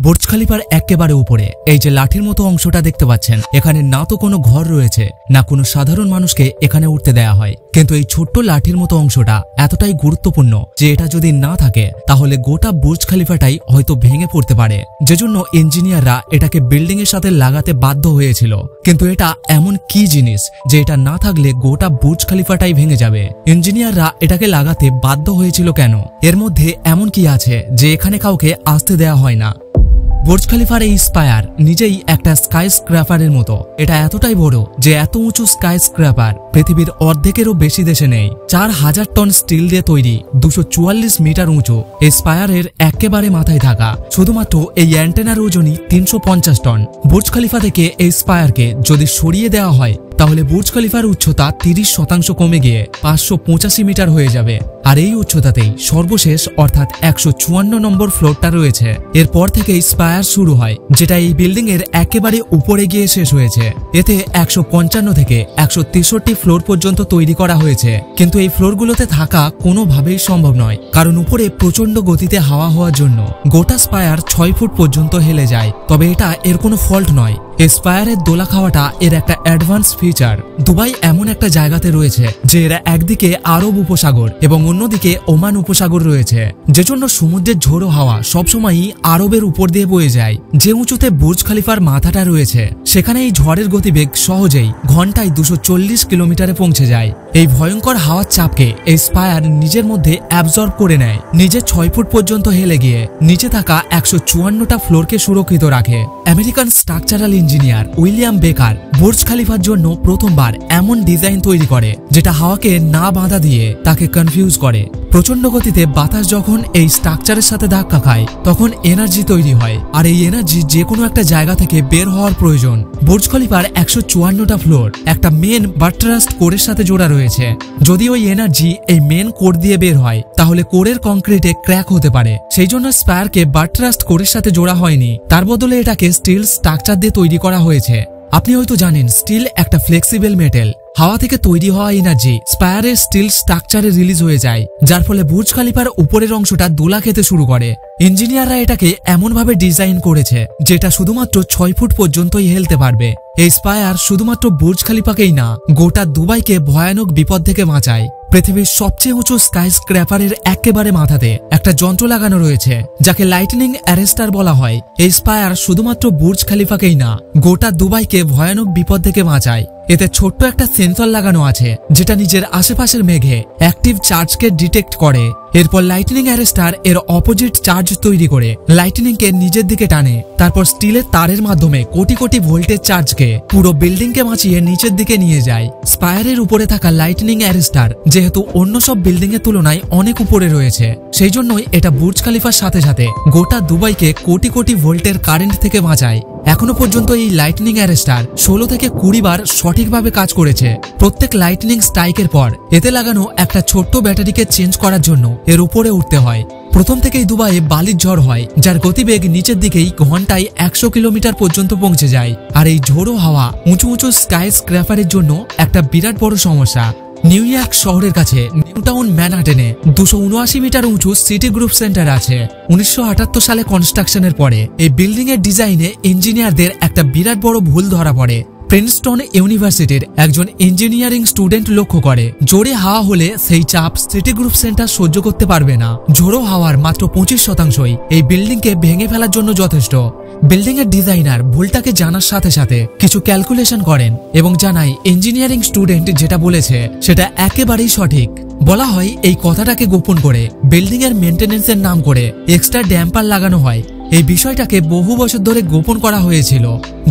Burj খলিফার একেবারে উপরে এই যে লাঠির মতো অংশটা দেখতে পাচ্ছেন, এখানে না তো কোনো ঘর রয়েছে, না কোনো সাধারণ মানুষকে এখানে উঠতে দেয়া হয়। কিন্তু এই ছোট্ট লাঠির মতো অংশটা এতটাই গুরুত্বপূর্ণ যে এটা যদি না থাকে তাহলে গোটা বুর্জ খলিফাটাই হয়তো ভেঙে পড়তে পারে, যেজন্য ইঞ্জিনিয়াররা এটাকে বিল্ডিং এর সাথে লাগাতে বাধ্য হয়েছিল। কিন্তু এটা এমন কি জিনিস যে এটা না থাকলে গোটা বুর্জ খলিফাটাই ভেঙে যাবে? ইঞ্জিনিয়াররা এটাকে লাগাতে বাধ্য হয়েছিল কেন? এর মধ্যে এমন কি আছে যে এখানে কাউকে আসতে দেয়া হয় না? বুর্জ খলিফার এই স্পায়ার নিজেই একটা স্কাই স্ক্র্যাপারের মতো। এটা এতটাই বড় যে এত উঁচু স্কাই স্ক্র্যাপার পৃথিবীর অর্ধেকেরও বেশি দেশে নেই। 4000 টন স্টিল দিয়ে তৈরি 244 মিটার উঁচু এই স্পায়ারের একেবারে মাথায় থাকা শুধুমাত্র এই অ্যান্টেনার ওজনই 350 টন। বুর্জ খলিফা থেকে এই স্পায়ারকে যদি সরিয়ে দেওয়া হয় তাহলে বুর্জ খলিফার উচ্চতা 30% কমে গিয়ে 585 মিটার হয়ে যাবে। আর এই উচ্চতাতেই সর্বশেষ অর্থাৎ 154 নম্বর ফ্লোরটা রয়েছে। এরপর থেকে স্পায়ার শুরু হয়, যেটা এই বিল্ডিং এর একেবারে উপরে গিয়ে শেষ হয়েছে। এতে 155 থেকে 163 ফ্লোর পর্যন্ত তৈরি করা হয়েছে। কিন্তু এই ফ্লোরগুলোতে থাকা কোনোভাবেই সম্ভব নয়, কারণ উপরে প্রচন্ড গতিতে হাওয়া হওয়ার জন্য গোটা স্পায়ার 6 ফুট পর্যন্ত হেলে যায়। তবে এটা এর কোনো ফল্ট নয়। এই স্পায়ারের দোলা খাওয়াটা এর একটা অ্যাডভান্স ফিচার। দুবাই এমন একটা জায়গাতে রয়েছে যে এরা একদিকে আরব উপসাগর এবং অন্যদিকে ওমান উপসাগর রয়েছে, যেজন্য সমুদ্রের ঝোড়ো হাওয়া সবসময়ই আরবের উপর দিয়ে বয়ে যায়। যে উঁচুতে বুর্জ খলিফার মাথাটা রয়েছে সেখানে এই ঝড়ের গতিবেগ সহজেই ঘন্টায় 240 কিলোমিটারে পৌঁছে যায়। এই ভয়ঙ্কর হাওয়ার চাপকে এই স্পায়ার নিজের মধ্যে অ্যাবজর্ব করে নেয়। নিজে 6 ফুট পর্যন্ত হেলে গিয়ে নিচে থাকা 154টা ফ্লোরকে সুরক্ষিত রাখে। আমেরিকান স্ট্রাকচারাল ইঞ্জিনিয়ার উইলিয়াম বেকার বুর্জ খলিফার জন্য প্রথমবার এমন ডিজাইন তৈরি করে যেটা হাওয়াকে না বাধা দিয়ে তাকে কনফিউজ করে। প্রচন্ড গতিতে বাতাস যখন এই স্ট্রাকচারের সাথে ধাক্কা খায় তখন এনার্জি তৈরি হয়, আর এই এনার্জি যে কোনো একটা জায়গা থেকে বের হওয়ার প্রয়োজন। বুর্জ খলিফার 154টা ফ্লোর একটা মেন বাট্রাস্ট কোরের সাথে জোড়া রয়েছে। যদি ওই এনার্জি এই মেন কোর দিয়ে বের হয় তাহলে কোরের কংক্রিটে ক্র্যাক হতে পারে। সেই জন্য স্পায়ারকে বাট্রাস্ট কোরের সাথে জোড়া হয়নি, তার বদলে এটাকে স্টিল স্ট্রাকচার দিয়ে তৈরি করা হয়েছে। আপনি হয়তো জানেন স্টিল একটা ফ্লেক্সিবল মেটেল। হাওয়া থেকে তৈরি হওয়া এনার্জি স্পায়ারের স্টিল স্ট্রাকচারে রিলিজ হয়ে যায়, যার ফলে বুর্জ খলিফার উপরের অংশটা দোলা খেতে শুরু করে। ইঞ্জিনিয়াররা এটাকে এমনভাবে ডিজাইন করেছে যেটা শুধুমাত্র 6 ফুট পর্যন্তই হেলতে পারবে। এই স্পায়ার শুধুমাত্র বুর্জ খলিফাকেই না, গোটা দুবাইকে ভয়ানক বিপদ থেকে বাঁচায়। পৃথিবীর সবচেয়ে উঁচু স্কাই স্ক্র্যাপারের একেবারে মাথাতে একটা যন্ত্র লাগানো রয়েছে যাকে লাইটনিং অ্যারেস্টার বলা হয়। এই স্পায়ার শুধুমাত্র বুর্জ খলিফাকেই না, গোটা দুবাইকে ভয়ানক বিপদ থেকে বাঁচায়। এতে ছোট্ট একটা সেন্সর লাগানো আছে যেটা নিজের আশেপাশের মেঘে অ্যাক্টিভ চার্জকে ডিটেক্ট করে। এরপর লাইটনিং অ্যারেস্টার এর অপোজিট চার্জ তৈরি করে লাইটনিংকে নিজের দিকে টানে। তারপর স্টিলের তারের মাধ্যমে কোটি কোটি ভোল্টেজ চার্জকে পুরো বিল্ডিংকে বাঁচিয়ে নিচের দিকে নিয়ে যায়। স্পায়ারের উপরে থাকা লাইটনিং অ্যারেস্টার যেহেতু অন্য সব বিল্ডিং এর তুলনায় অনেক উপরে রয়েছে, সেই জন্যই এটা বুর্জ খলিফার সাথে সাথে গোটা দুবাইকে কোটি কোটি ভোল্টের কারেন্ট থেকে বাঁচায়। এখনো পর্যন্ত এই লাইটনিং অ্যারেস্টার 16 থেকে 20 বার সঠিকভাবে কাজ করেছে। প্রত্যেক লাইটনিং স্ট্রাইকের পর এতে লাগানো একটা ছোট্ট ব্যাটারিকে চেঞ্জ করার জন্য এর উপরে উঠতে হয়। প্রথম থেকেই দুবাইয়ে বালির ঝড় হয়, যার গতিবেগ নিচের দিকেই ঘন্টায় 100 কিলোমিটার পর্যন্ত পৌঁছে যায়। আর এই ঝোড়ো হাওয়া উঁচু উঁচু স্কাই স্ক্র্যাপারের জন্য একটা বিরাট বড় সমস্যা। নিউ ইয়র্ক শহরের কাছে নিউটাউন ম্যানহাটনে 279 মিটার উঁচু সিটি গ্রুপ সেন্টার আছে। 1978 সালে কনস্ট্রাকশনের পরে এই বিল্ডিং এর ডিজাইনে ইঞ্জিনিয়ারদের একটা বিরাট বড় ভুল ধরা পড়ে। প্রিন্সটন ইউনিভার্সিটির একজন ইঞ্জিনিয়ারিং স্টুডেন্ট লক্ষ্য করে জোরে হাওয়া হলে সেই চাপ সিটি গ্রুপ সেন্টার সহ্য করতে পারবে না। ঝোড়ো হাওয়ার মাত্র 25% এই বিল্ডিংকে ভেঙে ফেলার জন্য যথেষ্ট। বিল্ডিং এর ডিজাইনার ভুলটাকে জানার সাথে সাথে কিছু ক্যালকুলেশন করেন এবং জানায় ইঞ্জিনিয়ারিং স্টুডেন্ট যেটা বলেছে সেটা একেবারেই সঠিক। বলা হয় এই কথাটাকে গোপন করে বিল্ডিং এর মেইনটেনেন্সের নাম করে এক্সট্রা ড্যাম্পার লাগানো হয়। এই বিষয়টাকে বহু বছর ধরে গোপন করা হয়েছিল।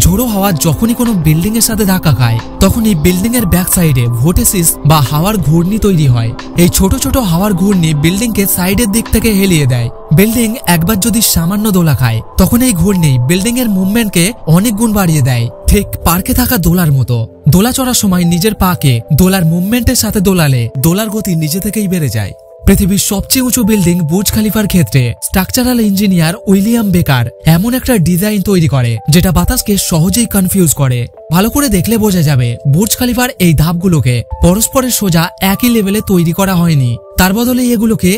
ঝোড়ো হাওয়া যখনই কোনো বিল্ডিং এর সাথে ধাক্কা খায় তখন এই বিল্ডিং এর ব্যাক সাইডে ভোর্টিসিস বা হাওয়ার ঘূর্ণি তৈরি হয়। এই ছোট ছোট হাওয়ার ঘূর্ণি বিল্ডিংকে সাইডের দিক থেকে হেলিয়ে দেয়। বিল্ডিং একবার যদি সামান্য দোলা খায় তখন এই ঘূর্ণি বিল্ডিং এর মুভমেন্টকে অনেক গুণ বাড়িয়ে দেয়। ঠিক পার্কে থাকা দোলার মতো। দোলা চড়ার সময় নিজের পাকে দোলার মুভমেন্টের সাথে দোলালে দোলার গতি নিজে থেকেই বেড়ে যায়। পৃথিবীর সবচেয়ে উঁচু বিল্ডিং বুর্জ খলিফার ক্ষেত্রে স্ট্রাকচারাল ইঞ্জিনিয়ার উইলিয়াম বেকার এমন একটা ডিজাইন তৈরি করে যেটা বাতাসকে সহজেই কনফিউজ করে। ভালো করে দেখলে বোঝা যাবে বুর্জ খলিফার এই ধাপগুলোকে পরস্পরের সোজা একই লেভেলে তৈরি করা হয়নি। তার বদলে এগুলোকে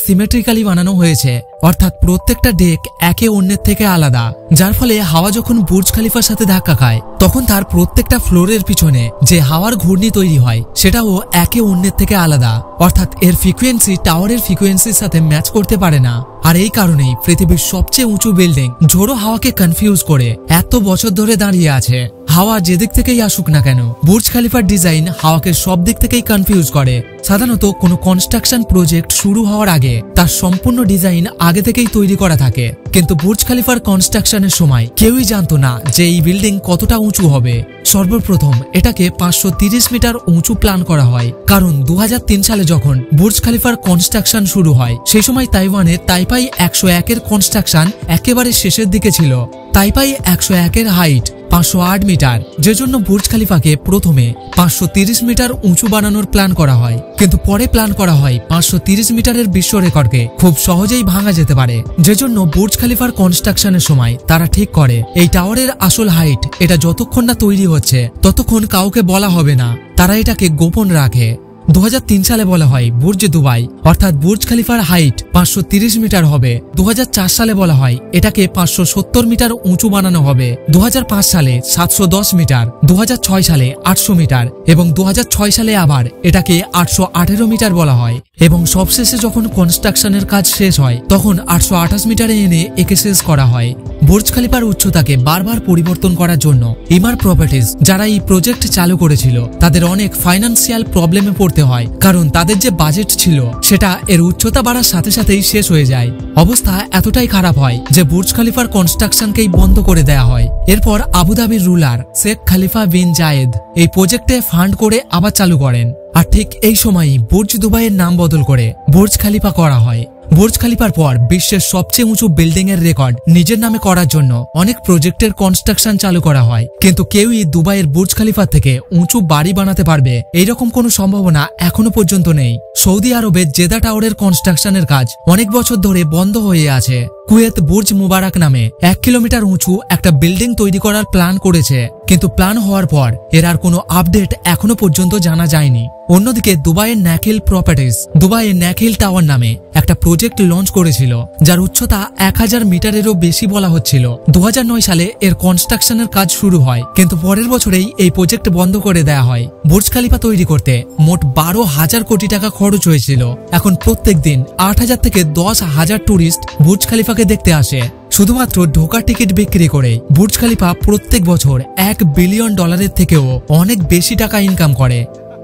সিমেট্রিক্যালি বানানো হয়েছে, অর্থাৎ প্রত্যেকটা ডেক একে অন্যের থেকে আলাদা, যার ফলে হাওয়া যখন বুর্জ খলিফার সাথে ধাক্কা খায় তখন তার প্রত্যেকটা ফ্লোরের পিছনে যে হাওয়ার ঘূর্ণি তৈরি হয় সেটাও একে অন্যের থেকে আলাদা, অর্থাৎ এর ফ্রিকোয়েন্সি টাওয়ারের ফ্রিকোয়েন্সির সাথে ম্যাচ করতে পারে না। আর এই কারণেই পৃথিবীর সবচেয়ে উঁচু বিল্ডিং ঝোড়ো হাওয়াকে কনফিউজ করে এত বছর ধরে দাঁড়িয়ে আছে। হাওয়া যেদিক থেকেই আসুক না কেন, বুর্জ খলিফার ডিজাইন হাওয়াকে সব দিক থেকেই কনফিউজ করে। সাধারণত কোনো কনস্ট্রাকশন প্রজেক্ট শুরু হওয়ার আগে তার সম্পূর্ণ ডিজাইন আগে থেকেই তৈরি করা থাকে, কিন্তু বুর্জ খলিফার কনস্ট্রাকশনের সময় কেউই জানতো না যে এই বিল্ডিং কতটা উঁচু হবে। সর্বপ্রথম এটাকে 530 মিটার উঁচু প্ল্যান করা হয়, কারণ 2003 সালে যখন বুর্জ খলিফার কনস্ট্রাকশন শুরু হয় সেই সময় তাইওয়ানের তাইপাই 101-এর কনস্ট্রাকশন একেবারে শেষের দিকে ছিল। তাইপাই 101-এর হাইট 508 মিটার, যে জন্য বুর্জ খলিফাকে প্রথমে 530 মিটার উঁচু বানানোর প্ল্যান করা হয়, কিন্তু পরে প্ল্যান করা হয় 530 মিটারের বিশ্ব রেকর্ডকে খুব সহজেই ভাঙা যেতে পারে। যে জন্য বুর্জ খলিফার কনস্ট্রাকশনের সময় তারা ঠিক করে এই টাওয়ারের আসল হাইট এটা যতক্ষণ না তৈরি হচ্ছে ততক্ষণ কাউকে বলা হবে না, তারা এটাকে গোপন রাখে। 2003 সালে বলা হয় বুর্জ দুবাই, অর্থাৎ বুর্জ খলিফার হাইট 530 মিটার হবে। 2004 সালে বলা হয় এটাকে 570 মিটার উঁচু বানানো হবে। 2005 সালে 710 মিটার, 2006 সালে 800 মিটার এবং 2006 সালে আবার এটাকে 818 মিটার বলা হয়। এবং সবশেষে যখন কনস্ট্রাকশনের কাজ শেষ হয় তখন 828 মিটারে এনে একে শেষ করা হয়। বুর্জ খলিফার উচ্চতাকে বারবার পরিবর্তন করার জন্য ইমার প্রপার্টিজ যারা এই প্রজেক্ট চালু করেছিল তাদের অনেক ফাইন্যান্সিয়াল প্রবলেমে পড়তে হয়, কারণ তাদের যে বাজেট ছিল সেটা এর উচ্চতা বাড়ার সাথে সাথেই শেষ হয়ে যায়। অবস্থা এতটাই খারাপ হয় যে বুর্জ খলিফার কনস্ট্রাকশনকেই বন্ধ করে দেয়া হয়। এরপর আবুধাবির রুলার শেখ খলিফা বিন জায়েদ এই প্রজেক্টে ফান্ড করে আবার চালু করেন, আর ঠিক এই সময়ই বুর্জ দুবাইয়ের নাম বদল করে বুর্জ খলিফা করা হয়। বুর্জ খলিফার পর বিশ্বের সবচেয়ে উঁচু বিল্ডিং এর রেকর্ড নিজের নামে করার জন্য অনেক প্রজেক্টের কনস্ট্রাকশন চালু করা হয়, কিন্তু কেউই দুবাইয়ের বুর্জ খলিফা থেকে উঁচু বাড়ি বানাতে পারবে এইরকম কোনো সম্ভাবনা এখনো পর্যন্ত নেই। সৌদি আরবের জেদা টাওয়ারের কনস্ট্রাকশনের কাজ অনেক বছর ধরে বন্ধ হয়ে আছে। কুয়েত বুর্জ মুবারক নামে 1 কিলোমিটার উঁচু একটা বিল্ডিং তৈরি করার প্ল্যান করেছে, কিন্তু প্ল্যান হওয়ার পর এর আর কোনো আপডেট এখনো পর্যন্ত জানা যায়নি। অন্যদিকে দুবাইয়ের ন্যাকিল প্রপার্টিজ দুবাইয়ের ন্যাকিল টাওয়ার নামে একটা প্রজেক্ট লঞ্চ করেছিল যার উচ্চতা 1000 মিটারেরও বেশি বলা হচ্ছিল। 2009 সালে এর কনস্ট্রাকশনের কাজ শুরু হয়, কিন্তু পরের বছরেই এই প্রজেক্ট বন্ধ করে দেয়া হয়। বুর্জ খলিফা তৈরি করতে মোট 12,000 কোটি টাকা খরচ হয়েছিল। এখন প্রত্যেক দিন 8,000 থেকে 10,000 টুরিস্ট বুর্জ খলিফাকে দেখতে আসে। শুধুমাত্র ঢোকার টিকিট বিক্রি করে বুর্জ খলিফা প্রত্যেক বছর $1 বিলিয়ন থেকেও অনেক বেশি টাকা ইনকাম করে।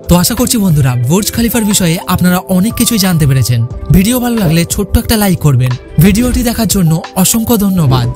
তো আশা করছি বন্ধুরা বুর্জ খলিফার বিষয়ে আপনারা অনেক কিছুই জানতে পেরেছেন। ভিডিও ভালো লাগলে ছোট্ট একটা লাইক করবেন। ভিডিওটি দেখার জন্য অসংখ্য ধন্যবাদ।